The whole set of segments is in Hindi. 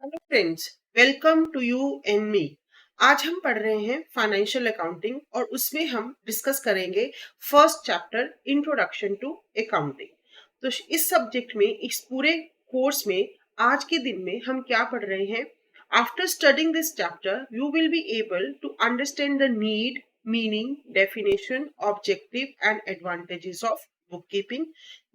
Hello friends, welcome to you and me. आज हम पढ़ रहे हैं फाइनेंशियल अकाउंटिंग और उसमें हम डिस्कस करेंगे first chapter introduction to accounting. तो इस सब्जेक्ट में, इस पूरे कोर्स में आज के दिन में हम क्या पढ़ रहे हैं? After studying this chapter you will be able to understand the need, meaning, definition, objective and advantages of bookkeeping.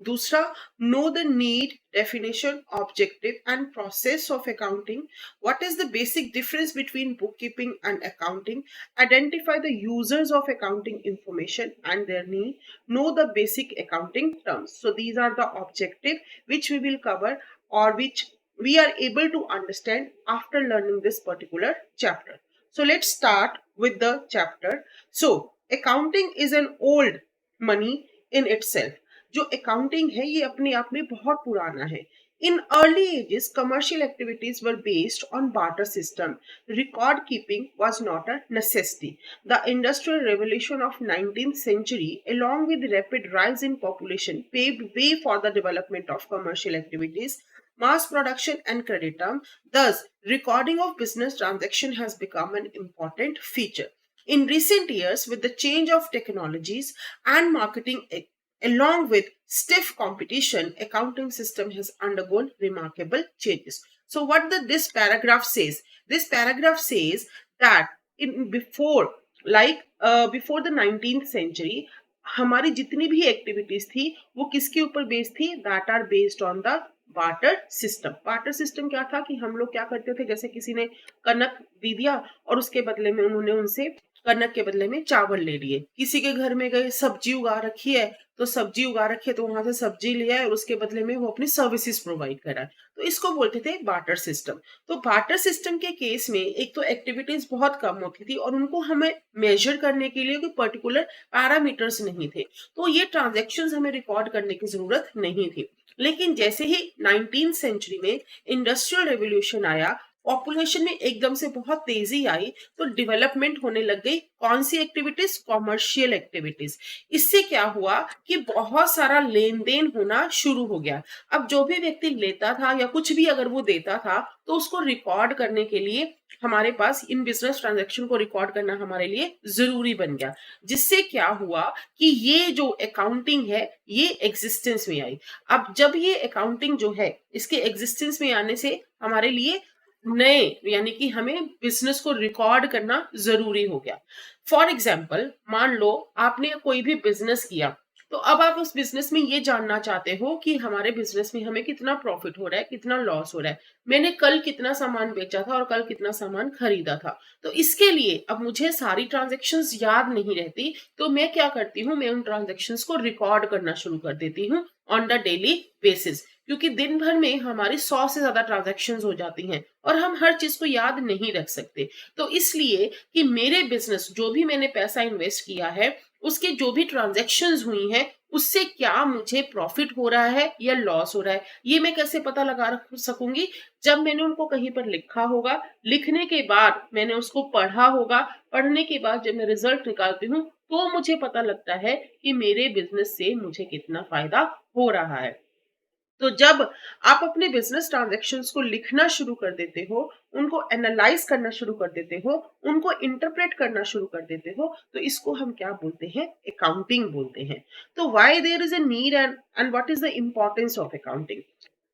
दूसरा, know the need, definition, objective and process of accounting. What is the basic difference between bookkeeping and accounting? Identify the users of accounting information and their need. Know the basic accounting terms. So these are the objective which we will cover, or which we are able to understand after learning this particular chapter. So let's start with the chapter. So accounting is an old money in itself. जो अकाउंटिंग है ये अपने आप में बहुत पुराना है। In early ages commercial activities were based on barter system. Record keeping was not a necessity. The industrial revolution of 19th century along with rapid rise in population paved way for the development of commercial activities, mass production and credit term. Thus recording of business transaction has become an important feature. In recent years, with the change of technologies and marketing along with stiff competition, accounting system has undergone remarkable changes. So what this paragraph says? This paragraph says that in before the 19th century, हमारी जितनी भी एक्टिविटीज थी वो किसके ऊपर बेस्ड थी? That are based on the barter system. Barter system क्या था कि हम लोग क्या करते थे, जैसे किसी ने कनक दे दिया और उसके बदले में उन्होंने उनसे कनक के बदले में चावल ले लिए। किसी के घर में गए, सब्जी उगा रखी है तो सब्जी उगा रखी है तो वहां से सब्जी लिया है और उसके बदले में वो अपनी सर्विसेज प्रोवाइड करा है, तो इसको बोलते थे बार्टर सिस्टम। तो बार्टर सिस्टम के केस में एक तो एक्टिविटीज बहुत कम होती थी और उनको हमें मेजर करने के लिए कोई पर्टिकुलर पैरामीटर्स नहीं थे, तो ये ट्रांजेक्शन हमें रिकॉर्ड करने की जरूरत नहीं थी। लेकिन जैसे ही 19th सेंचुरी में इंडस्ट्रियल रेवोल्यूशन आया, पॉपुलेशन में एकदम से बहुत तेजी आई, तो डेवलपमेंट होने लग गई। कौन सी एक्टिविटीज? Commercial activities. इससे क्या हुआ कि बहुत सारा लेन देन होना शुरू हो गया। अब जो भी व्यक्ति लेता था या कुछ भी अगर वो देता था तो उसको रिकॉर्ड करने के लिए हमारे पास इन बिजनेस ट्रांजैक्शन को रिकॉर्ड करना हमारे लिए जरूरी बन गया। जिससे क्या हुआ कि ये जो अकाउंटिंग है ये एग्जिस्टेंस में आई। अब जब ये अकाउंटिंग जो है इसके एग्जिस्टेंस में आने से हमारे लिए नए, यानी कि हमें बिजनेस को रिकॉर्ड करना जरूरी हो गया। फॉर एग्जाम्पल, मान लो आपने कोई भी बिजनेस किया, तो अब आप उस बिजनेस में ये जानना चाहते हो कि हमारे बिजनेस में हमें कितना प्रॉफिट हो रहा है, कितना लॉस हो रहा है, मैंने कल कितना सामान बेचा था और कल कितना सामान खरीदा था। तो इसके लिए अब मुझे सारी ट्रांजेक्शन्स याद नहीं रहती, तो मैं क्या करती हूँ, मैं उन ट्रांजेक्शन्स को रिकॉर्ड करना शुरू कर देती हूँ ऑन द डेली बेसिस, क्योंकि दिन भर में हमारी 100 से ज्यादा ट्रांजैक्शंस हो जाती हैं और हम हर चीज को याद नहीं रख सकते। तो इसलिए कि मेरे बिजनेस, जो भी मैंने पैसा इन्वेस्ट किया है, उसके जो भी ट्रांजैक्शंस हुई हैं उससे क्या मुझे प्रॉफिट हो रहा है या लॉस हो रहा है, ये मैं कैसे पता लगा सकूंगी? जब मैंने उनको कहीं पर लिखा होगा, लिखने के बाद मैंने उसको पढ़ा होगा, पढ़ने के बाद जब मैं रिजल्ट निकालती हूँ तो मुझे पता लगता है कि मेरे बिजनेस से मुझे कितना फायदा हो रहा है। तो जब आप अपने बिजनेस ट्रांजैक्शंस को लिखना शुरू कर देते हो, उनको एनालाइज करना शुरू कर देते हो, उनको इंटरप्रेट करना शुरू कर देते हो, तो इसको हम क्या बोलते हैं? अकाउंटिंग बोलते हैं। तो why there is a need and what is the importance of accounting?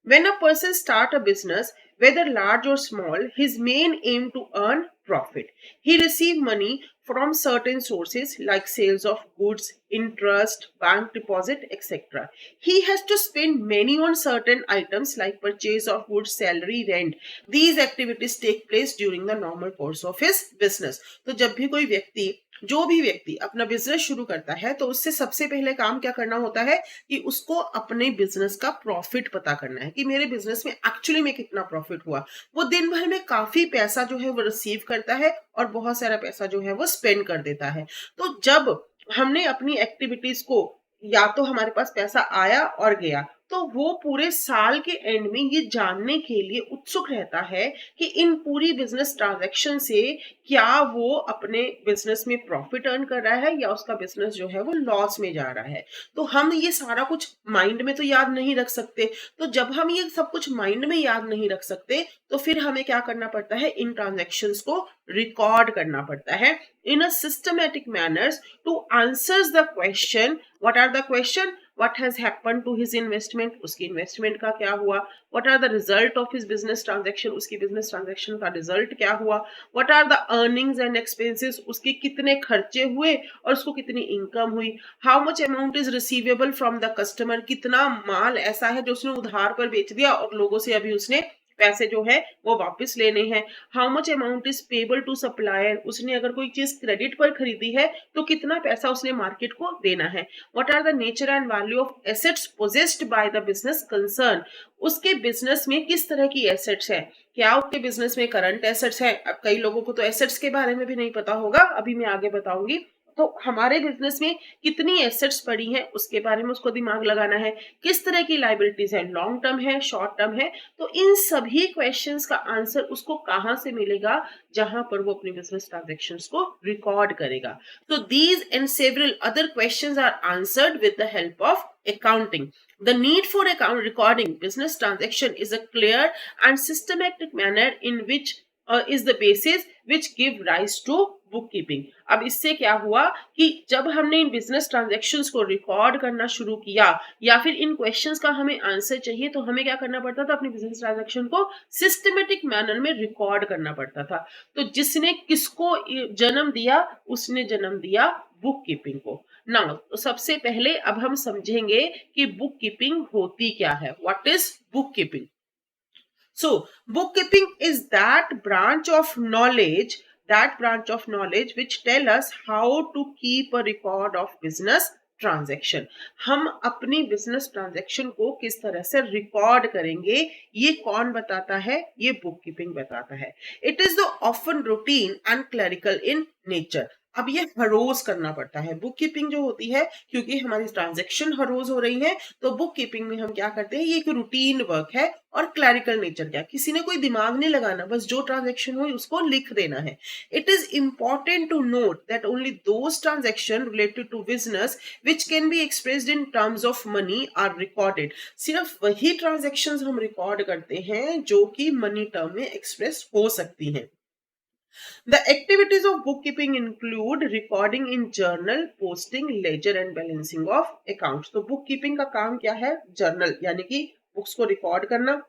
When a person start a business, whether large or small, his main aim to earn profit. He receive money from certain sources like sales of goods, interest, bank deposit, etc. He has to spend money on certain items like purchase of goods, salary, rent. These activities take place during the normal course of his business. तो जब भी कोई व्यक्ति, जो भी व्यक्ति अपना बिजनेस शुरू करता है तो उससे सबसे पहले काम क्या करना होता है कि उसको अपने बिजनेस का प्रॉफिट पता करना है कि मेरे बिजनेस में एक्चुअली में कितना प्रॉफिट हुआ। वो दिन भर में काफी पैसा जो है वो रिसीव करता है और बहुत सारा पैसा जो है वो स्पेंड कर देता है। तो जब हमने अपनी एक्टिविटीज को, या तो हमारे पास पैसा आया और गया तो वो पूरे साल के एंड में ये जानने के लिए उत्सुक रहता है कि इन पूरी बिजनेस ट्रांजैक्शन से क्या वो अपने बिजनेस में प्रॉफिट अर्न कर रहा है या उसका बिजनेस जो है वो लॉस में जा रहा है। तो हम ये सारा कुछ माइंड में तो याद नहीं रख सकते। तो जब हम ये सब कुछ माइंड में याद नहीं रख सकते तो फिर हमें क्या करना पड़ता है, इन ट्रांजैक्शंस को रिकॉर्ड करना पड़ता है in a systematic manners to answers the question. What are the question? What has happened to his investment, उसकी इन्वेस्टमेंट का क्या हुआ? What are the result of his business transaction, उसकी बिजनेस ट्रांजैक्शन का रिजल्ट क्या हुआ? What are the earnings and expenses, उसके कितने खर्चे हुए और उसको कितनी इनकम हुई? How much amount is receivable from the customer, कितना माल ऐसा है जो उसने उधार पर बेच दिया और लोगों से अभी उसने पैसे जो है वो वापस लेने हैं। How much amount is payable to supplier, उसने अगर कोई चीज क्रेडिट पर खरीदी है तो कितना पैसा उसने मार्केट को देना है। What are the nature and value of assets possessed by the business concern, उसके बिजनेस में किस तरह की एसेट्स है, क्या उसके बिजनेस में करंट एसेट्स है। अब कई लोगों को तो एसेट्स के बारे में भी नहीं पता होगा, अभी मैं आगे बताऊंगी। तो हमारे बिजनेस में कितनी एसेट्स पड़ी हैं उसके बारे में उसको दिमाग लगाना है, किस तरह की लाइबिलिटीज है, लॉन्ग टर्म है, शॉर्ट टर्म है। तो इन सभी क्वेश्चंस का आंसर उसको कहां से मिलेगा, जहां पर वो अपनी बिजनेस ट्रांजैक्शंस को रिकॉर्ड करेगा। तो these and several other questions are answered with the help of accounting. The need for account recording business transaction is a clear and systematic manner in which is the basis which give rise to bookkeeping. अब इससे क्या हुआ कि जब हमने इन बिजनेस ट्रांजैक्शंस को रिकॉर्ड करना शुरू किया या फिर इन क्वेश्चंस का हमें आंसर चाहिए तो हमें क्या करना पड़ता था, अपनी बिजनेस ट्रांजैक्शन को सिस्टमेटिक मैनर में रिकॉर्ड करना पड़ता था। तो जिसने किसको जन्म दिया, उसने जन्म दिया बुक कीपिंग को। नाउ तो सबसे पहले अब हम समझेंगे कि बुक कीपिंग होती क्या है। What is book keeping? So, bookkeeping is that branch of knowledge which tell us how to keep a record of business transaction. हम अपनी बिजनेस ट्रांजैक्शन को किस तरह से रिकॉर्ड करेंगे, ये कौन बताता है? ये बुक कीपिंग बताता है। It is the often routine and clerical in nature. अब ये हर रोज करना पड़ता है बुक कीपिंग जो होती है, क्योंकि हमारी ट्रांजैक्शन हर रोज हो रही है। तो बुक कीपिंग में हम क्या करते हैं, ये एक रूटीन वर्क है। और क्लरिकल नेचर क्या, किसी ने कोई दिमाग नहीं लगाना, बस जो ट्रांजैक्शन हुई उसको लिख देना है। It is important to note that only those transaction related to business which can be expressed in terms of money are recorded. सिर्फ वही ट्रांजैक्शंस हम रिकॉर्ड करते हैं जो कि मनी टर्म में एक्सप्रेस हो सकती हैं। The activities of bookkeeping include recording in journal, posting, ledger and balancing of accounts. तो bookkeeping का काम क्या है? जर्नल यानी कि बुक्स को रिकॉर्ड करना,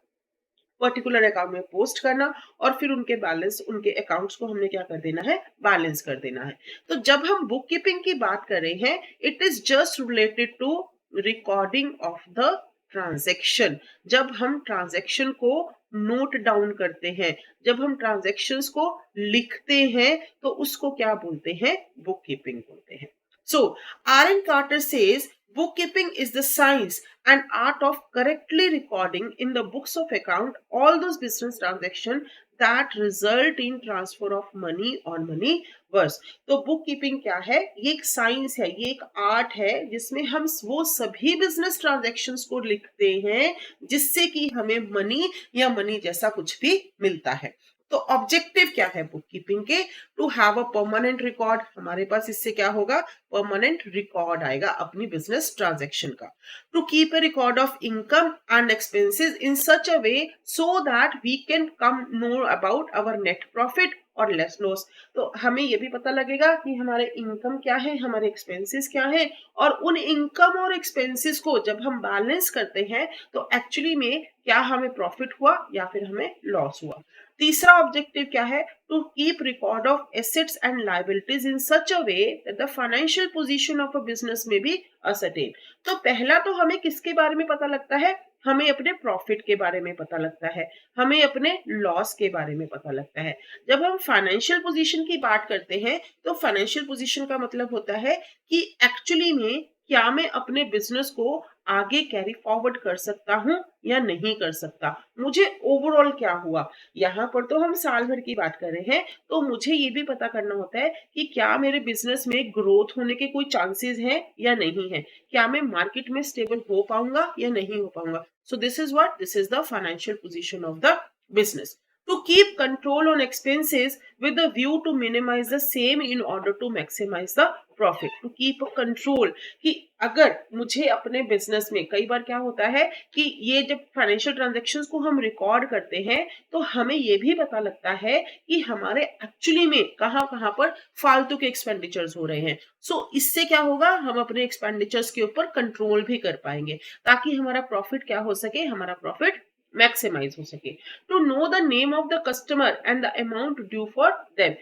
पर्टिकुलर अकाउंट में पोस्ट करना और फिर उनके बैलेंस, उनके अकाउंट्स को हमने क्या कर देना है, बैलेंस कर देना है। तो जब हम बुक कीपिंग की बात कर रहे हैं, it is just related to recording of the transaction. जब हम ट्रांजैक्शन को नोट डाउन करते हैं, जब हम ट्रांजैक्शंस को लिखते हैं, तो उसको क्या बोलते हैं, बुक कीपिंग बोलते हैं। So R N Carter says bookkeeping is the science and art of correctly recording in the books of account all those business transactions that result in transfer of money or money worth. तो बुक कीपिंग क्या है, ये एक साइंस है, ये एक आर्ट है जिसमें हम वो सभी बिजनेस ट्रांजैक्शंस को लिखते हैं जिससे कि हमें मनी या मनी जैसा कुछ भी मिलता है। तो ऑब्जेक्टिव क्या है बुक कीपिंग के, to have a permanent record. हमारे पास इससे क्या होगा, परमानेंट रिकॉर्ड आएगा अपनी बिजनेस ट्रांजैक्शन का। To keep a record of income and expenses in such a way so that we can come know about our net profit और लेस लॉस। तो हमें ये भी पता लगेगा कि हमारे इनकम क्या है, हमारे एक्सपेंसेस क्या है, और उन इनकम और एक्सपेंसेस को जब हम बैलेंस करते हैं तो एक्चुअली में क्या हमें प्रॉफिट हुआ या फिर हमें लॉस हुआ। तीसरा ऑब्जेक्टिव क्या है, to keep record of assets and liabilities in such a way that the financial position of a business may be ascertain. तो पहला तो हमें किसके बारे में पता लगता है, हमें अपने प्रॉफिट के बारे में पता लगता है, हमें अपने लॉस के बारे में पता लगता है। जब हम फाइनेंशियल पोजीशन की बात करते हैं तो फाइनेंशियल पोजीशन का मतलब होता है कि एक्चुअली में क्या मैं अपने बिजनेस को आगे कैरी फॉरवर्ड कर सकता हूँ या नहीं कर सकता, मुझे ओवरऑल क्या हुआ। यहाँ पर तो हम साल भर की बात कर रहे हैं, तो मुझे ये भी पता करना होता है कि क्या मेरे बिजनेस में ग्रोथ होने के कोई चांसेस हैं या नहीं है, क्या मैं मार्केट में स्टेबल हो पाऊंगा या नहीं हो पाऊंगा। सो this is the financial position of the business. To keep control on expenses with a view to minimize the same in order to maximize the profit. To keep a control कि अगर मुझे अपने बिजनेस में कई बार क्या होता है कि ये जब फाइनेंशियल ट्रांजैक्शंस को हम रिकॉर्ड करते हैं तो हमें ये भी पता लगता है कि हमारे एक्चुअली में कहाँ कहाँ पर फालतू के एक्सपेंडिचर्स हो रहे हैं। सो इससे क्या होगा, हम अपने एक्सपेंडिचर्स के ऊपर कंट्रोल भी कर पाएंगे ताकि हमारा प्रॉफिट क्या हो सके, हमारा प्रॉफिट मैक्सिमाइज हो सके। To know the name of the customer and the amount due for them.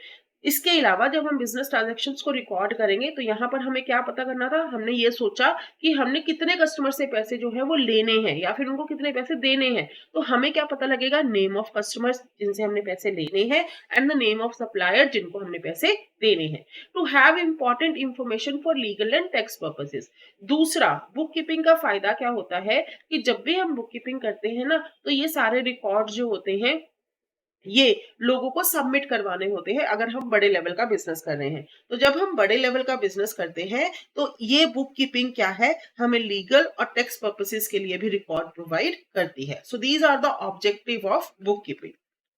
इसके अलावा जब हम बिजनेस ट्रांजैक्शंस को रिकॉर्ड करेंगे तो यहाँ पर हमें क्या पता करना था, हमने ये सोचा कि हमने कितने कस्टमर से पैसे जो है वो लेने हैं या फिर उनको कितने पैसे देने हैं। तो हमें क्या पता लगेगा, नेम ऑफ कस्टमर्स जिनसे हमने पैसे लेने हैं and the name of supplier जिनको हमने पैसे देने हैं। To have important information for legal and tax purposes. दूसरा, बुक कीपिंग का फायदा क्या होता है कि जब भी हम बुक कीपिंग करते हैं ना तो ये सारे रिकॉर्ड जो होते हैं ये लोगों को सबमिट करवाने होते हैं अगर हम बड़े लेवल का बिजनेस कर रहे हैं। तो जब हम बड़े लेवल का बिजनेस करते हैं तो ये बुक कीपिंग क्या है, हमें लीगल और टैक्स पर्पसेस के लिए भी रिकॉर्ड प्रोवाइड करती है। So these are the objective of bookkeeping.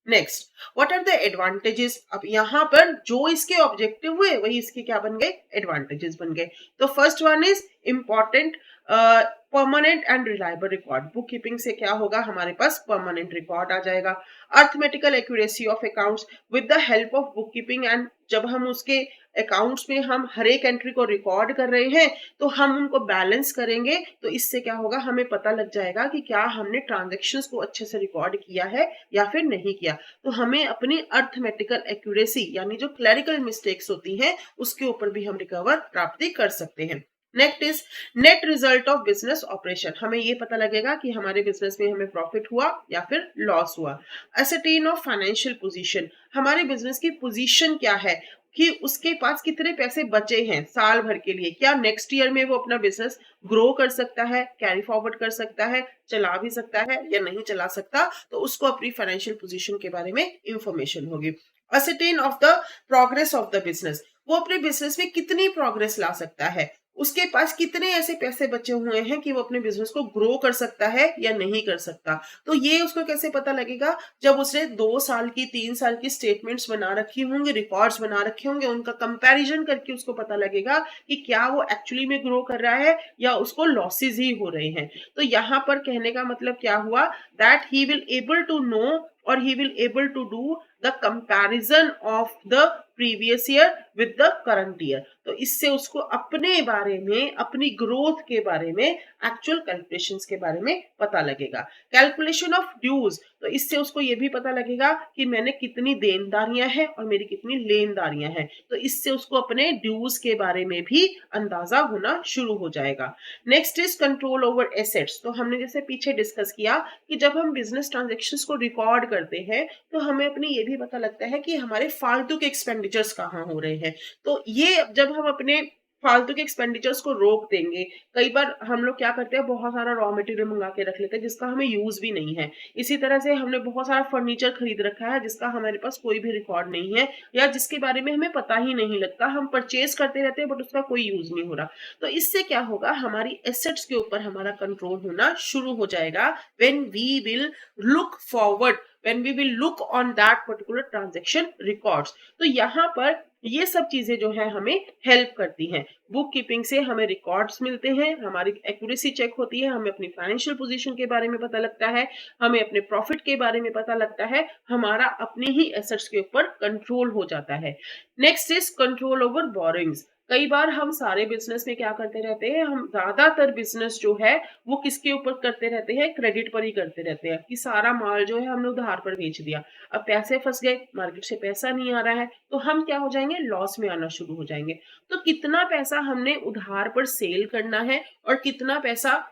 Next, what are the advantages. अब यहाँ पर जो इसके ऑब्जेक्टिव हुए वही इसके क्या बन गए, एडवांटेजेस बन गए। तो first one is important permanent and reliable record. Book keeping से क्या होगा, हमारे पास परमानेंट रिकॉर्ड आ जाएगा। Arithmetical accuracy of accounts with the help of book keeping and जब हम उसके अकाउंट्स में हम हर एक एंट्री को रिकॉर्ड कर रहे हैं तो हम उनको बैलेंस करेंगे तो इससे क्या होगा, हमें पता लग जाएगा कि क्या हमने ट्रांजैक्शंस को अच्छे से रिकॉर्ड किया है या फिर नहीं किया। तो हमें अपनी अर्थमेटिकल एक्यूरेसी यानी जो क्लरिकल मिस्टेक्स होती हैं उसके ऊपर भी हम रिकवर प्राप्ति कर सकते हैं। Next is net result of business operation. हमें ये पता लगेगा कि हमारे बिजनेस में हमें प्रॉफिट हुआ या फिर लॉस हुआ। एसेटेन ऑफ फाइनेंशियल पोजीशन, हमारे बिजनेस की पोजीशन क्या है कि उसके पास कितने पैसे बचे हैं साल भर के लिए, क्या नेक्स्ट ईयर में वो अपना बिजनेस ग्रो कर सकता है, कैरी फॉरवर्ड कर सकता है, चला भी सकता है या नहीं चला सकता, तो उसको अपनी फाइनेंशियल पोजीशन के बारे में इंफॉर्मेशन होगी। एसेटेन of the progress of the business, वो अपने बिजनेस में कितनी प्रोग्रेस ला सकता है, उसके पास कितने ऐसे पैसे बचे हुए हैं कि वो अपने बिजनेस को ग्रो कर सकता है या नहीं कर सकता। तो ये उसको कैसे पता लगेगा, जब उसने 2 साल की 3 साल की स्टेटमेंट्स बना रखी होंगे, रिकॉर्ड्स बना रखे होंगे, उनका कंपैरिजन करके उसको पता लगेगा कि क्या वो एक्चुअली में ग्रो कर रहा है या उसको लॉसेस ही हो रहे हैं। तो यहाँ पर कहने का मतलब क्या हुआ, that he will able to know और he will able to do the comparison of the previous year with the current year। तो इससे उसको अपने बारे में, अपनी ग्रोथ के बारे में, एक्चुअल कैलकुलेशंस के बारे में पता लगेगा। कैलकुलेशन ऑफ ड्यूज, तो इससे उसको ये भी पता लगेगा कि मैंने कितनी देनदारियां हैं और मेरी कितनी लेनदारियां हैं। तो इससे उसको अपने ड्यूज के बारे में भी अंदाजा होना शुरू हो जाएगा। Next is control over assets. तो हमने जैसे पीछे डिस्कस किया कि जब हम बिजनेस ट्रांजेक्शन्स को रिकॉर्ड करते हैं तो हमें अपनी ये भी पता लगता है कि हमारे फालतू के एक्सपेंडिचर्स कहाँ हो रहे हैं। तो ये जब हम अपने फालतू के एक्सपेंडिचर्स को रोक देंगे, कई बार हम लोग क्या करते हैं, बहुत सारा रॉ मटेरियल मंगा के रख लेते हैं जिसका हमें यूज भी नहीं है। इसी तरह से हमने बहुत सारा फर्नीचर खरीद रखा है जिसका हमारे पास कोई भी रिकॉर्ड नहीं है या जिसके बारे में हमें पता ही नहीं लगता, हम परचेज करते रहते हैं बट उसका कोई यूज नहीं हो रहा। तो इससे क्या होगा, हमारी एसेट्स के ऊपर हमारा कंट्रोल होना शुरू हो जाएगा when we will look forward, when we will look on that particular transaction records। तो यहाँ पर ये सब चीजें जो है हमें हेल्प करती हैं। बुक कीपिंग से हमें रिकॉर्ड्स मिलते हैं, हमारी एक्यूरेसी चेक होती है, हमें अपनी फाइनेंशियल पोजीशन के बारे में पता लगता है, हमें अपने प्रॉफिट के बारे में पता लगता है, हमारा अपने ही एसेट्स के ऊपर कंट्रोल हो जाता है। Next is control over borings. कई बार हम सारे बिजनेस में क्या करते रहते हैं, हम ज्यादातर बिजनेस जो है वो किसके ऊपर करते रहते हैं, क्रेडिट पर ही करते रहते हैं कि सारा माल जो है हमने उधार पर बेच दिया, अब पैसे फंस गए, मार्केट से पैसा नहीं आ रहा है, तो हम क्या हो जाएंगे, लॉस में आना शुरू हो जाएंगे। तो कितना पैसा हमने उधार पर सेल करना है और कितना पैसा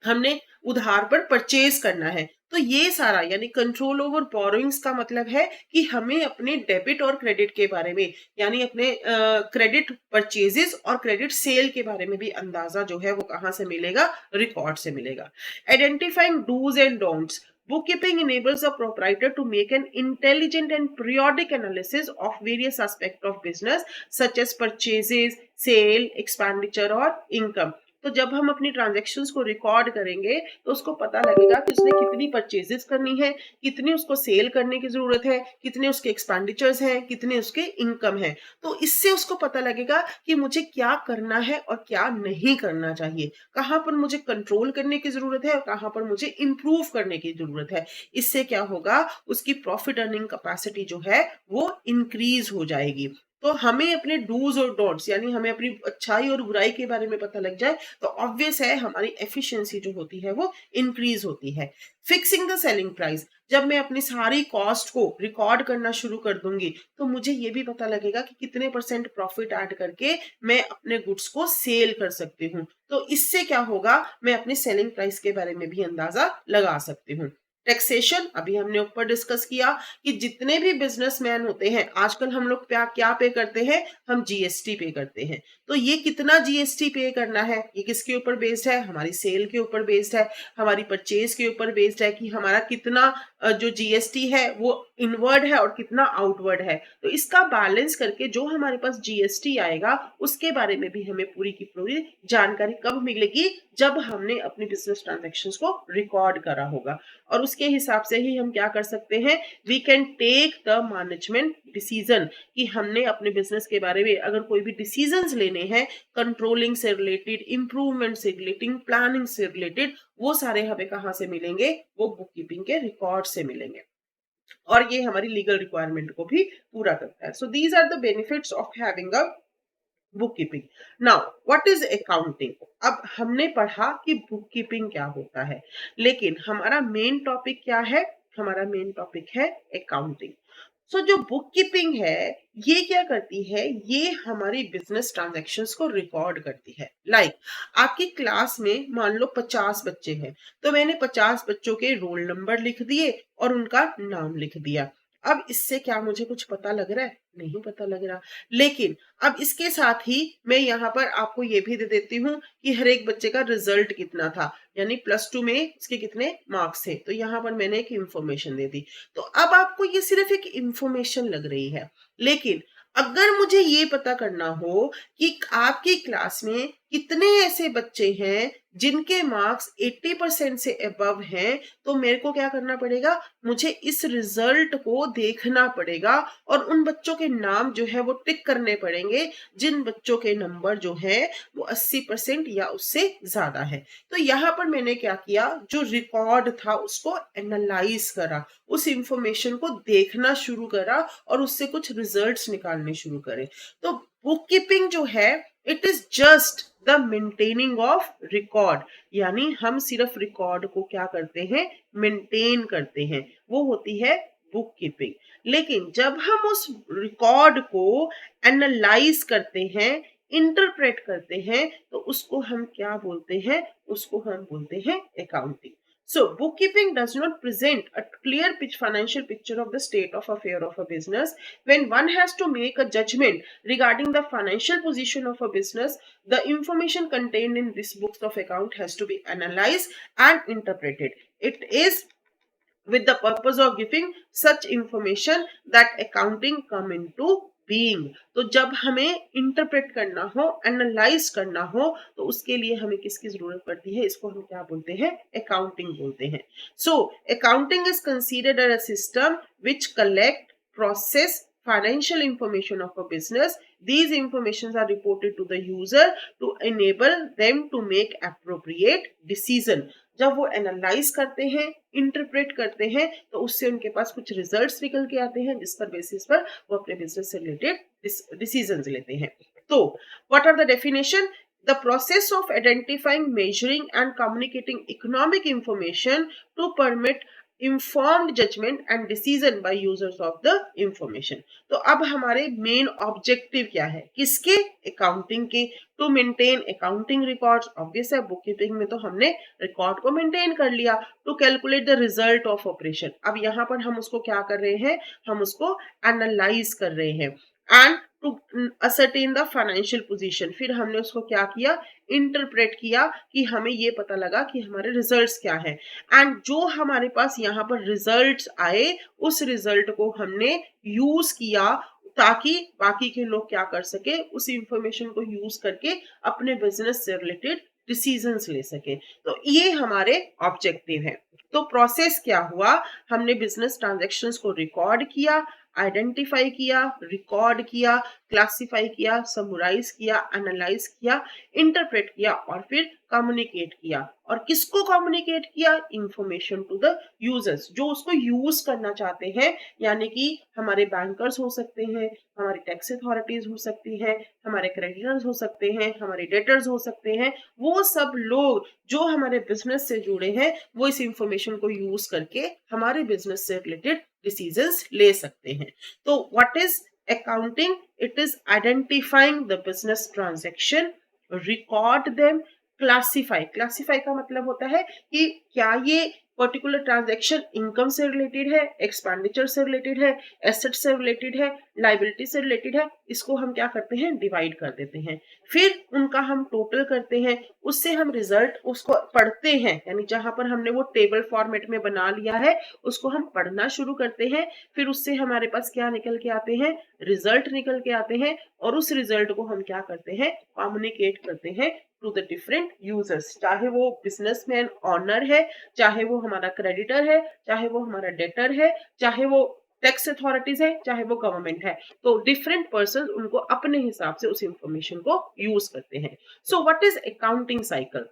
हमने उधार पर परचेज करना है, तो तो ये सारा यानी कंट्रोल ओवर बोरोइंग्स का मतलब है कि हमें अपने डेबिट और क्रेडिट के बारे में यानी अपने क्रेडिट परचेजेस और क्रेडिट सेल के बारे में भी अंदाजा जो है वो कहाँ से मिलेगा, रिकॉर्ड से मिलेगा। Identifying dos and don'ts, bookkeeping enables a proprietor to make an intelligent and periodic analysis of various aspects of business such as purchases, sale, expenditure और income। तो जब हम अपनी ट्रांजैक्शंस को रिकॉर्ड करेंगे तो उसको पता लगेगा कि उसने कितनी परचेजेस करनी है, कितनी उसको सेल करने की जरूरत है, कितने उसके एक्सपेंडिचर्स हैं, कितने उसके इनकम है। तो इससे उसको पता लगेगा कि मुझे क्या करना है और क्या नहीं करना चाहिए, कहाँ पर मुझे कंट्रोल करने की जरूरत है और कहाँ पर मुझे इंप्रूव करने की जरूरत है। इससे क्या होगा, उसकी प्रॉफिट अर्निंग कैपेसिटी जो है वो इंक्रीज हो जाएगी। तो हमें अपने डूज और डोंट्स यानी हमें अपनी अच्छाई और बुराई के बारे में पता लग जाए तो ऑब्वियस है हमारी एफिशिएंसी जो होती है वो इंक्रीज होती है। फिक्सिंग द सेलिंग प्राइस, जब मैं अपनी सारी कॉस्ट को रिकॉर्ड करना शुरू कर दूंगी तो मुझे ये भी पता लगेगा कि कितने परसेंट प्रॉफिट ऐड करके मैं अपने गुड्स को सेल कर सकती हूँ। तो इससे क्या होगा, मैं अपनी सेलिंग प्राइस के बारे में भी अंदाजा लगा सकती हूँ। टैक्सेशन, अभी हमने ऊपर डिस्कस किया कि जितने भी बिजनेसमैन होते हैं आजकल हम लोग क्या पे करते हैं, हम जीएसटी पे करते हैं। तो ये कितना जीएसटी पे करना है, ये किसके ऊपर बेस्ड है, हमारी सेल के ऊपर बेस्ड है, हमारी परचेज के ऊपर बेस्ड है कि हमारा कितना जो जीएसटी है वो इनवर्ड है और कितना आउटवर्ड है। तो इसका बैलेंस करके जो हमारे पास जीएसटी आएगा उसके बारे में भी हमें पूरी की पूरी जानकारी कब मिलेगी, जब हमने अपनी बिजनेस ट्रांजैक्शंस को रिकॉर्ड करा होगा। और उसके हिसाब से ही हम क्या कर सकते हैं, we can take the management decision कि हमने अपने बिजनेस के बारे में अगर कोई भी डिसीजंस लेने हैं, कंट्रोलिंग से रिलेटेड, इंप्रूवमेंट से रिलेटेड, प्लानिंग से रिलेटेड, वो सारे हमें कहाँ से मिलेंगे, वो बुक कीपिंग के रिकॉर्ड से मिलेंगे। और ये हमारी लीगल रिक्वायरमेंट को भी पूरा करता है। So these are the benefits of having a bookkeeping. Now what is accounting. अब हमने पढ़ा कि बुक कीपिंग क्या होता है, लेकिन हमारा मेन टॉपिक क्या है, हमारा मेन टॉपिक है अकाउंटिंग। सो जो बुक कीपिंग है ये क्या करती है, ये हमारी बिजनेस ट्रांजैक्शंस को रिकॉर्ड करती है। आपकी क्लास में मान लो 50 बच्चे हैं, तो मैंने 50 बच्चों के रोल नंबर लिख दिए और उनका नाम लिख दिया। अब इससे क्या मुझे कुछ पता लग रहा है, नहीं पता लग रहा। लेकिन अब इसके साथ ही मैं यहाँ पर आपको ये भी दे देती हूँ कि हर एक बच्चे का रिजल्ट कितना था, यानी +2 में इसके कितने मार्क्स थे। तो यहाँ पर मैंने एक इंफॉर्मेशन दे दी। तो अब आपको ये सिर्फ एक इंफॉर्मेशन लग रही है, लेकिन अगर मुझे ये पता करना हो कि आपकी क्लास में कितने ऐसे बच्चे हैं जिनके मार्क्स 80% से अबव हैं, तो मेरे को क्या करना पड़ेगा, मुझे इस रिजल्ट को देखना पड़ेगा और उन बच्चों के नाम जो है वो टिक करने पड़ेंगे जिन बच्चों के नंबर जो है वो 80% या उससे ज्यादा है। तो यहाँ पर मैंने क्या किया, जो रिकॉर्ड था उसको एनालाइज करा, उस इंफॉर्मेशन को देखना शुरू करा और उससे कुछ रिजल्ट्स निकालने शुरू करे। तो बुक कीपिंग जो है it is just the maintaining of record, यानी हम सिर्फ रिकॉर्ड को क्या करते हैं, मेंटेन करते हैं, वो होती है बुक कीपिंग। लेकिन जब हम उस रिकॉर्ड को एनालाइज करते हैं, इंटरप्रेट करते हैं, तो उसको हम क्या बोलते हैं, उसको हम बोलते हैं accounting. So, bookkeeping does not present a clear financial picture of the state of affair of a business. When one has to make a judgment regarding the financial position of a business, the information contained in this books of account has to be analyzed and interpreted. It is with the purpose of giving such information that accounting come into being। तो जब हमें इंटरप्रेट करना हो, एनालाइज करना हो, तो उसके लिए हमें किसकी जरूरत पड़ती है, इसको हम क्या बोलते हैं, अकाउंटिंग बोलते हैं। So accounting is considered a system which collect, process financial information of a business. These informations are reported to the user to enable them to make appropriate decision। जब वो एनालाइज करते हैं, इंटरप्रेट करते हैं, तो उससे उनके पास कुछ रिजल्ट्स निकल के आते हैं जिस पर बेसिस पर वो अपने बिजनेस से रिलेटेड डिसीजंस लेते हैं। तो what are the definition, the process of identifying, measuring and communicating economic information to permit informed judgment and decision by users of the information। तो अब हमारे मेन ऑब्जेक्टिव क्या है, किसके, अकाउंटिंग के, to maintain accounting records. Obvious है, बुक कीपिंग में तो हमने रिकॉर्ड को मेंटेन कर लिया। To calculate the result of operation, अब यहाँ पर हम उसको क्या कर रहे हैं, हम उसको एनालाइज कर रहे हैं। And to ascertain the financial position, फिर हमने उसको क्या किया, इंटरप्रेट किया कि हमें ये पता लगा कि हमारे रिजल्ट्स क्या है। एंड जो हमारे पास यहाँ पर रिजल्ट्स आए, उस रिजल्ट को हमने यूज किया ताकि बाकी के लोग क्या कर सके, उस इंफॉर्मेशन को यूज करके अपने बिजनेस से रिलेटेड डिसीजंस ले सके। तो ये हमारे ऑब्जेक्टिव है। तो प्रोसेस क्या हुआ, हमने बिजनेस ट्रांजैक्शंस को रिकॉर्ड किया, आइडेंटिफाई किया, रिकॉर्ड किया, क्लासिफाई किया, समराइज किया, एनालाइज किया, इंटरप्रेट किया और फिर कम्युनिकेट किया। और किसको कम्युनिकेट किया, इंफॉर्मेशन टू द यूजर्स, जो उसको यूज करना चाहते हैं, यानी कि हमारे बैंकर्स हो सकते हैं, हमारी टैक्स अथॉरिटीज हो सकती हैं, हमारे क्रेडिटर्स हो सकते हैं, हमारे डेटर्स हो सकते हैं। वो सब लोग जो हमारे बिजनेस से जुड़े हैं, वो इस इंफॉर्मेशन को यूज करके हमारे बिजनेस से रिलेटेड डिसीजंस ले सकते हैं। तो what is accounting, it is identifying the business transaction, record them, classify, classify का मतलब होता है कि क्या ये पर्टिकुलर ट्रांजैक्शन इनकम से रिलेटेड है, एक्सपेंडिचर से रिलेटेड है, एसेट से रिलेटेड है, लाइबिलिटी से रिलेटेड है। इसको हम क्या करते हैं, डिवाइड कर देते हैं, फिर उनका हम टोटल करते हैं, उससे हम रिजल्ट उसको पढ़ते हैं, यानी जहां पर हमने वो टेबल फॉर्मेट में बना लिया है उसको हम पढ़ना शुरू करते हैं। फिर उससे हमारे पास क्या निकल के आते हैं, रिजल्ट निकल के आते हैं, और उस रिजल्ट को हम क्या करते हैं, कम्युनिकेट करते हैं टू द डिफरेंट यूजर्स, चाहे वो बिजनेसमैन ऑनर है, चाहे वो हमारा क्रेडिटर है, चाहे वो हमारा डेटर है, चाहे वो टैक्स अथॉरिटीज है, चाहे वो गवर्नमेंट है। तो डिफरेंट पर्सन उनको अपने हिसाब से उस इंफॉर्मेशन को यूज करते हैं। So what is accounting cycle?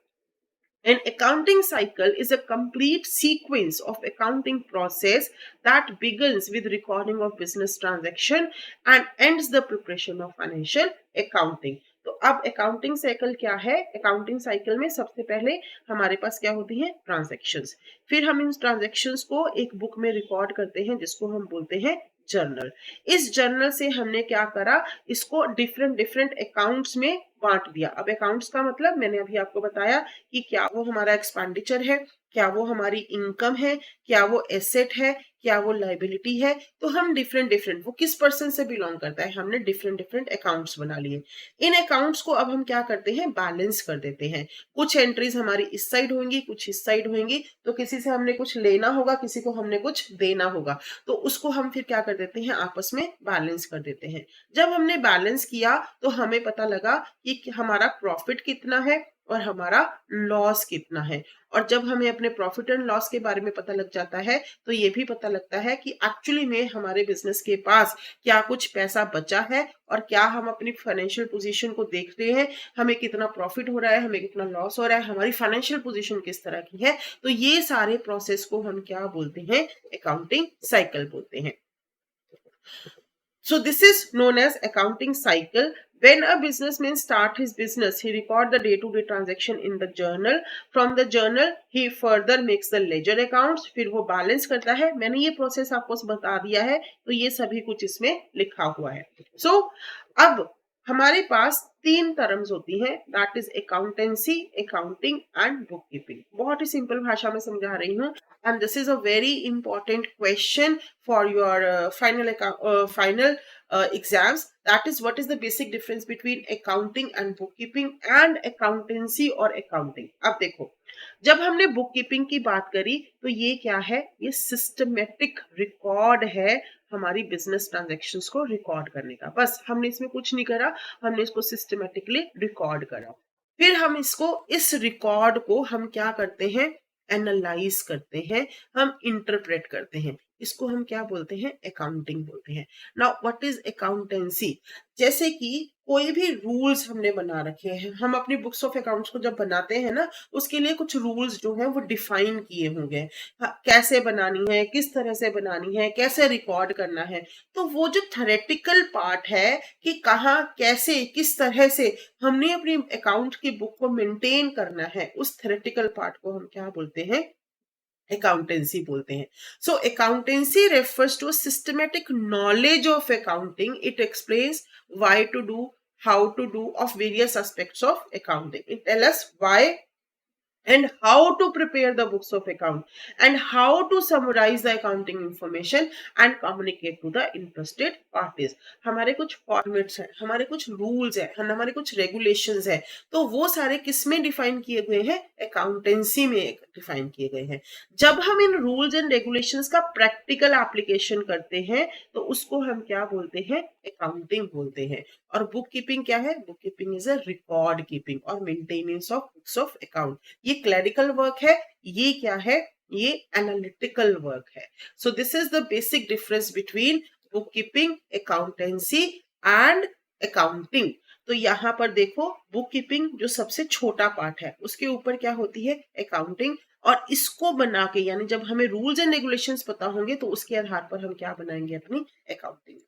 An accounting cycle is a complete sequence of accounting process that begins with recording of business transaction and ends the preparation of financial accounting। तो अब अकाउंटिंग साइकिल क्या है, अकाउंटिंग साइकिल में सबसे पहले हमारे पास क्या होती है, ट्रांजैक्शंस। फिर हम इन ट्रांजैक्शंस को एक बुक में रिकॉर्ड करते हैं जिसको हम बोलते हैं जर्नल। इस जर्नल से हमने क्या करा, इसको डिफरेंट डिफरेंट अकाउंट्स में बांट दिया। अब अकाउंट्स का मतलब मैंने अभी आपको बताया कि क्या वो हमारा एक्सपेंडिचर है, क्या वो हमारी इनकम है, क्या वो एसेट है, क्या वो लाइबिलिटी है। तो हम डिफरेंट डिफरेंट, वो किस पर्सन से बिलोंग करता है, हमने डिफरेंट डिफरेंट अकाउंट्स बना लिए। इन अकाउंट्स को अब हम क्या करते हैं, बैलेंस कर देते हैं। कुछ एंट्रीज हमारी इस साइड होंगी, कुछ इस साइड होंगी, तो किसी से हमने कुछ लेना होगा, किसी को हमने कुछ देना होगा, तो उसको हम फिर क्या कर देते हैं, आपस में बैलेंस कर देते हैं। जब हमने बैलेंस किया तो हमें पता लगा कि हमारा प्रॉफिट कितना है और हमारा लॉस कितना है। और जब हमें अपने प्रॉफिट एंड लॉस के बारे में पता लग जाता है तो ये भी पता लगता है कि एक्चुअली में हमारे बिजनेस के पास क्या कुछ पैसा बचा है, और क्या हम अपनी फाइनेंशियल पोजीशन को देख रहे हैं, हमें कितना प्रॉफिट हो रहा है, हमें कितना लॉस हो रहा है, हमारी फाइनेंशियल पोजीशन किस तरह की है। तो ये सारे प्रोसेस को हम क्या बोलते हैं, अकाउंटिंग साइकिल बोलते हैं। So this is known as accounting cycle. When a businessman start his business, he record the day-to-day transaction in the journal. From the journal, he further makes the ledger accounts. फिर वो बैलेंस करता है। मैंने ये प्रोसेस आपको बता दिया है, तो ये सभी कुछ इसमें लिखा हुआ है। So अब हमारे पास तीन टर्म्स होती हैं, that is accountancy, accounting and book keeping. बहुत ही सिंपल भाषा में समझा रही हूँ, and this is a very important question for your final exams. That is what is the basic difference between accounting and book keeping and accountancy और अकाउंटिंग। अब देखो, जब हमने बुक कीपिंग की बात करी तो ये क्या है, ये सिस्टमेटिक रिकॉर्ड है हमारी बिजनेस ट्रांजैक्शंस को रिकॉर्ड करने का। बस हमने इसमें कुछ नहीं करा, हमने इसको सिस्टमेटिकली रिकॉर्ड करा। फिर हम इसको, इस रिकॉर्ड को हम क्या करते हैं, एनालाइज करते हैं, हम इंटरप्रेट करते हैं। इसको हम क्या बोलते हैं, अकाउंटिंग बोलते हैं। Now what is accountancy? जैसे कि कोई भी रूल्स हमने बना रखे हैं, हम अपनी बुक्स ऑफ अकाउंट्स को जब बनाते हैं ना, उसके लिए कुछ रूल्स जो हैं वो डिफाइन किए होंगे। कैसे बनानी है, किस तरह से बनानी है, कैसे रिकॉर्ड करना है। तो वो जो थ्योरेटिकल पार्ट है कि कहाँ कैसे किस तरह से हमने अपनी अकाउंट की बुक को मेंटेन करना है, उस थ्योरेटिकल पार्ट को हम क्या बोलते हैं, accountancy बोलते हैं. So accountancy refers to a systematic knowledge of accounting. It explains why to do, how to do of various aspects of accounting. It tells us why and how to prepare the books of account and how to summarize the accounting information and communicate to the interested parties. हमारे कुछ फॉर्मेट्स हैं, हमारे कुछ रूल्स हैं, हमारे कुछ रेगुलेशंस हैं, तो वो सारे किस में डिफाइन किए गए हैं? अकाउंटेंसी में डिफाइन किए गए हैं. जब हम इन रूल्स एंड रेगुलेशंस का प्रैक्टिकल एप्लीकेशन करते हैं तो उसको हम क्या बोलते हैं? अकाउंटिंग बोलते हैं. और बुक कीपिंग क्या है? Bookkeeping is a record keeping और maintenance of books of account. ये क्लरिकल वर्क है, ये क्या है? ये एनालिटिकल वर्क है. So this is the basic difference between bookkeeping, accountancy and accounting. तो यहाँ पर देखो, बुक कीपिंग जो सबसे छोटा पार्ट है, उसके ऊपर क्या होती है? अकाउंटिंग. और इसको बना के, यानी जब हमें रूल्स एंड रेगुलेशंस पता होंगे तो उसके आधार पर हम क्या बनाएंगे? अपनी accounting.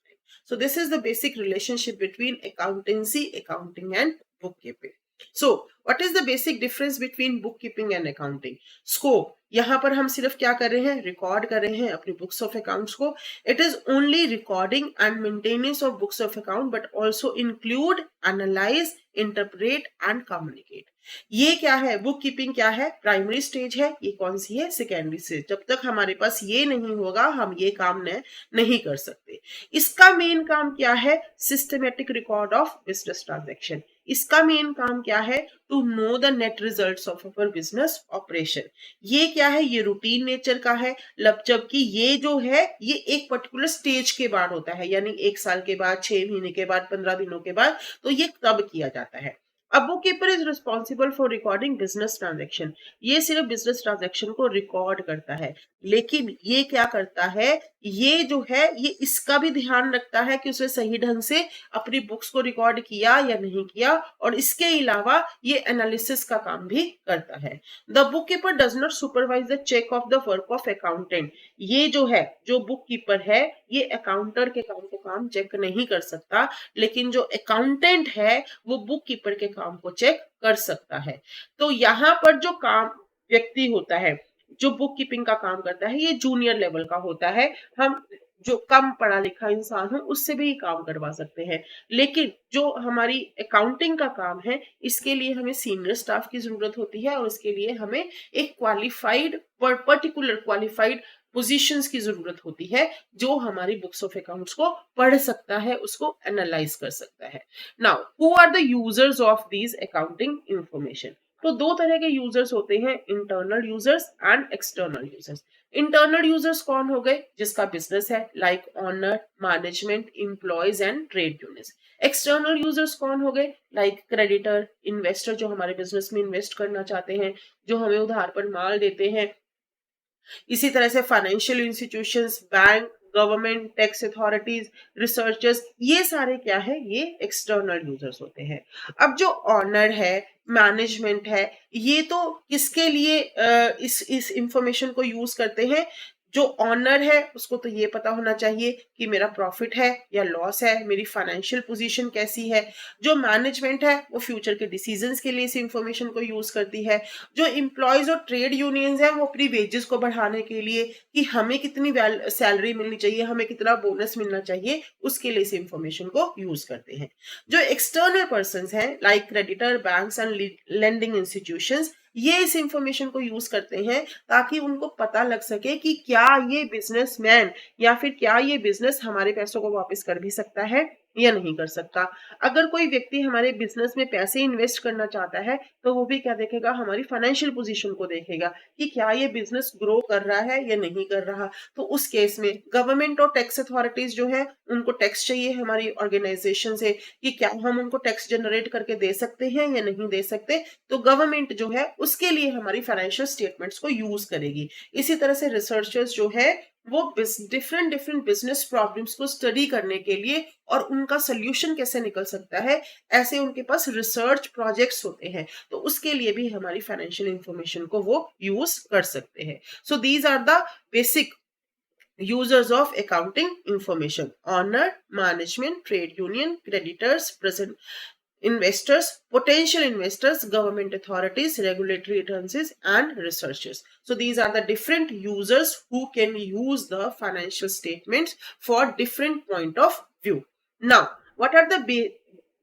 So this is the basic relationship between accountancy, accounting and bookkeeping. So what is the basic difference between bookkeeping and accounting? Scope. यहाँ पर हम सिर्फ क्या कर रहे हैं? रिकॉर्ड कर रहे हैं अपनी बुक्स ऑफ अकाउंट्स को. It is only recording and maintenance of books of account, but also include, analyse, interpret and communicate. ये क्या है? बुक कीपिंग क्या है? प्राइमरी स्टेज है. ये कौन सी है? Secondary stage. जब तक हमारे पास ये नहीं होगा हम ये काम नहीं कर सकते. इसका मेन काम क्या है? Systematic record of business transaction. इसका मेन काम क्या है? To know the net results of our business operation. ये क्या है? ये रूटीन नेचर का है. जबकि ये जो है ये एक पर्टिकुलर स्टेज के बाद होता है, यानी 1 साल के बाद, 6 महीने के बाद, 15 दिनों के बाद. तो ये तब किया जाता है. A bookkeeper is responsible for recording business transaction. ये सिर्फ बिजनेस ट्रांजैक्शन को रिकॉर्ड करता है, लेकिन ये क्या करता है? ये जो है ये इसका भी ध्यान रखता है कि उसने सही ढंग से अपनी बुक्स को रिकॉर्ड किया या नहीं किया, और इसके अलावा ये एनालिसिस का काम भी करता है. The bookkeeper does not supervise the check of the work of accountant. ये जो है, जो बुक कीपर है, ये अकाउंटर के काम को काम चेक नहीं कर सकता, लेकिन जो अकाउंटेंट है वो बुक कीपर के काम को चेक कर सकता है. तो यहाँ पर जो काम व्यक्ति होता है, जो बुक कीपिंग का काम करता है, ये जूनियर लेवल का होता है. हम जो कम पढ़ा लिखा इंसान हो उससे भी काम करवा सकते हैं, लेकिन जो हमारी अकाउंटिंग का काम है इसके लिए हमें सीनियर स्टाफ की जरूरत होती है, और इसके लिए हमें एक क्वालिफाइड, पर्टिकुलर क्वालिफाइड पोजीशंस की जरूरत होती है, जो हमारी बुक्स ऑफ अकाउंट्स को पढ़ सकता है, उसको एनालाइज कर सकता है. Now who are the users of these accounting information? तो दो तरह के यूजर्स होते हैं, internal users and external users. Internal users कौन हो गए? जिसका बिजनेस है, like owner, management, employees and trade units. External users कौन हो गए? लाइक क्रेडिटर, इन्वेस्टर, जो हमारे बिजनेस में इन्वेस्ट करना चाहते हैं, जो हमें उधार पर माल देते हैं. इसी तरह से financial institutions, bank, government, tax authorities, researchers, ये सारे क्या है? ये एक्सटर्नल यूजर्स होते हैं. अब जो ऑनर है, मैनेजमेंट है, ये तो किसके लिए इस इंफॉर्मेशन को यूज करते हैं? जो ऑनर है उसको तो ये पता होना चाहिए कि मेरा प्रॉफिट है या लॉस है, मेरी फाइनेंशियल पोजीशन कैसी है. जो मैनेजमेंट है वो फ्यूचर के डिसीजंस के लिए इस इंफॉर्मेशन को यूज करती है. जो एम्प्लॉयज और ट्रेड यूनियंस है वो अपनी वेजेस को बढ़ाने के लिए, कि हमें कितनी सैलरी मिलनी चाहिए, हमें कितना बोनस मिलना चाहिए, उसके लिए इस इंफॉर्मेशन को यूज करते हैं. जो एक्सटर्नल पर्सन है, like creditor, banks and lending institutions, ये इस इंफॉर्मेशन को यूज करते हैं ताकि उनको पता लग सके कि क्या ये बिजनेसमैन या फिर क्या ये बिजनेस हमारे पैसों को वापस कर भी सकता है या नहीं कर सकता. अगर कोई व्यक्ति हमारे बिजनेस में पैसे इन्वेस्ट करना चाहता है तो वो भी क्या देखेगा? हमारी फाइनेंशियल पोजीशन को देखेगा कि क्या ये बिजनेस ग्रो कर रहा है या नहीं कर रहा. तो उस केस में गवर्नमेंट और टैक्स अथॉरिटीज जो है उनको टैक्स चाहिए हमारी ऑर्गेनाइजेशन से, कि क्या हम उनको टैक्स जनरेट करके दे सकते हैं या नहीं दे सकते. तो गवर्नमेंट जो है उसके लिए हमारी फाइनेंशियल स्टेटमेंट्स को यूज करेगी. इसी तरह से रिसर्चर्स जो है वो डिफरेंट बिजनेस प्रॉब्लम्स को स्टडी करने के लिए और उनका सोल्यूशन कैसे निकल सकता है, ऐसे उनके पास रिसर्च प्रोजेक्ट्स होते हैं, तो उसके लिए भी हमारी फाइनेंशियल इंफॉर्मेशन को वो यूज कर सकते हैं. So these are the basic users of accounting information: owner, management, trade union, creditors, present investors, potential investors, government authorities, regulatory agencies, and researchers. So these are the different users who can use the financial statements for different point of view. Now, what are the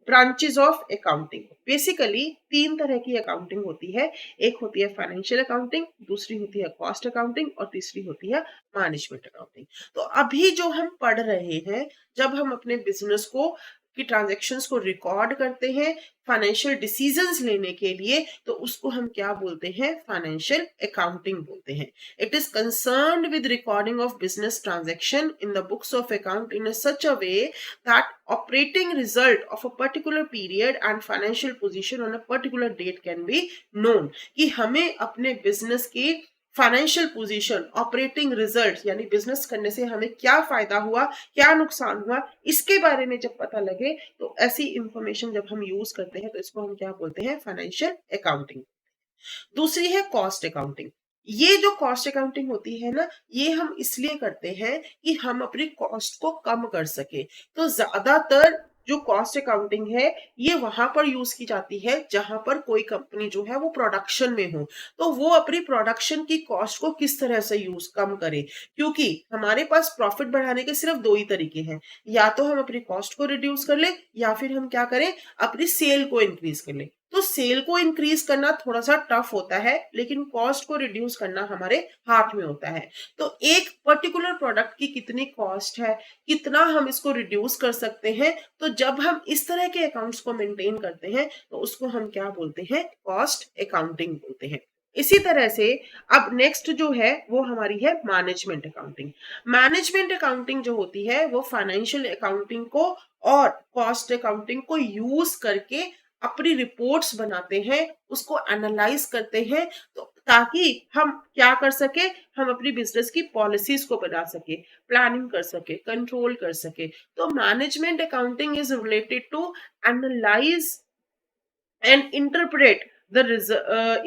branches of accounting? Basically तीन तरह की अकाउंटिंग होती है. एक होती है फाइनेंशियल अकाउंटिंग, दूसरी होती है कॉस्ट अकाउंटिंग और तीसरी होती है मैनेजमेंट अकाउंटिंग. तो अभी जो हम पढ़ रहे हैं, जब हम अपने बिजनेस को की ट्रांजैक्शंस को रिकॉर्ड करते हैं फाइनेंशियल डिसीजंस लेने के लिए, तो उसको हम क्या बोलते हैं? फाइनेंशियल अकाउंटिंग बोलते हैं. It is concerned with recording of business transaction in the books of account in such a way that operating result of a particular period and financial position on a particular date can be known. कि हमें अपने बिजनेस की फाइनेंशियल पोजीशन, ऑपरेटिंग रिजल्ट यानी बिजनेस करने से हमें क्या फायदा हुआ, क्या नुकसान हुआ, इसके बारे में जब पता लगे, तो ऐसी इंफॉर्मेशन जब हम यूज करते हैं तो इसको हम क्या बोलते हैं? Financial accounting. दूसरी है कॉस्ट अकाउंटिंग. ये जो कॉस्ट अकाउंटिंग होती है ना, ये हम इसलिए करते हैं कि हम अपनी कॉस्ट को कम कर सके. तो ज्यादातर जो कॉस्ट अकाउंटिंग है ये वहां पर यूज की जाती है जहां पर कोई कंपनी जो है वो प्रोडक्शन में हो, तो वो अपनी प्रोडक्शन की कॉस्ट को किस तरह से यूज कम करे. क्योंकि हमारे पास प्रॉफिट बढ़ाने के सिर्फ दो ही तरीके हैं, या तो हम अपनी कॉस्ट को रिड्यूस कर ले या फिर हम क्या करें? अपनी सेल को इंक्रीज कर ले. तो सेल को इंक्रीज करना थोड़ा सा टफ होता है, लेकिन कॉस्ट को रिड्यूस करना हमारे हाथ में होता है. तो एक पर्टिकुलर प्रोडक्ट की कितनी कॉस्ट है, कितना हम इसको रिड्यूस कर सकते हैं, तो जब हम इस तरह के अकाउंट्स को मेंटेन करते हैं तो उसको हम क्या बोलते हैं? कॉस्ट अकाउंटिंग बोलते हैं. इसी तरह से अब नेक्स्ट जो है वो हमारी है मैनेजमेंट अकाउंटिंग. मैनेजमेंट अकाउंटिंग जो होती है वो फाइनेंशियल अकाउंटिंग को और कॉस्ट अकाउंटिंग को यूज करके अपनी रिपोर्ट्स बनाते हैं, उसको एनालाइज करते हैं, तो ताकि हम क्या कर सके? हम अपनी बिजनेस की पॉलिसीज को बना सके, प्लानिंग कर सके, कंट्रोल कर सके. तो management accounting is related to analyse and interpret the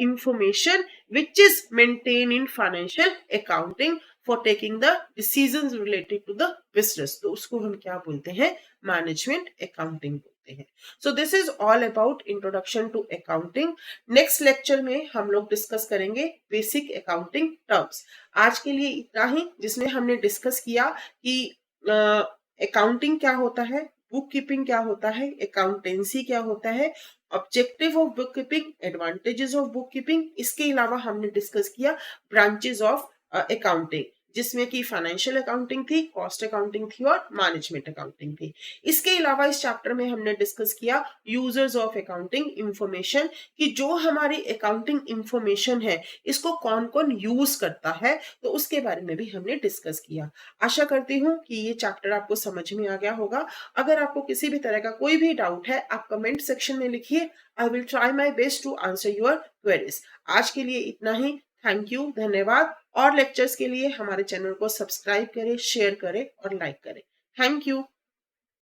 information which is maintained in financial accounting for taking the decisions related to the business. तो उसको हम क्या बोलते हैं? मैनेजमेंट अकाउंटिंग बोलते हैं. So this is all about introduction to accounting. Next lecture में हम लोग डिस्कस करेंगे बेसिक अकाउंटिंग टर्म्स. आज के लिए इतना ही, जिसमें हमने डिस्कस किया कि अकाउंटिंग क्या होता है, बुक कीपिंग क्या होता है, अकाउंटेंसी क्या होता है, objective of book keeping, advantages of book keeping. इसके अलावा हमने डिस्कस किया ब्रांचेस ऑफ अकाउंटिंग, जिसमें कि फाइनेंशियल अकाउंटिंग थी, कॉस्ट अकाउंटिंग थी और मैनेजमेंट अकाउंटिंग थी. इसके अलावा इस चैप्टर में हमने डिस्कस किया यूजर्स ऑफ अकाउंटिंग इंफॉर्मेशन, कि जो हमारी अकाउंटिंग इंफॉर्मेशन है इसको कौन कौन यूज करता है, तो उसके बारे में भी हमने डिस्कस किया. आशा करती हूँ कि ये चैप्टर आपको समझ में आ गया होगा. अगर आपको किसी भी तरह का कोई भी डाउट है, आप कमेंट सेक्शन में लिखिए. I will try my best to answer your queries. आज के लिए इतना ही. थैंक यू, धन्यवाद. और लेक्चर्स के लिए हमारे चैनल को सब्सक्राइब करें, शेयर करें और लाइक करें. Thank you.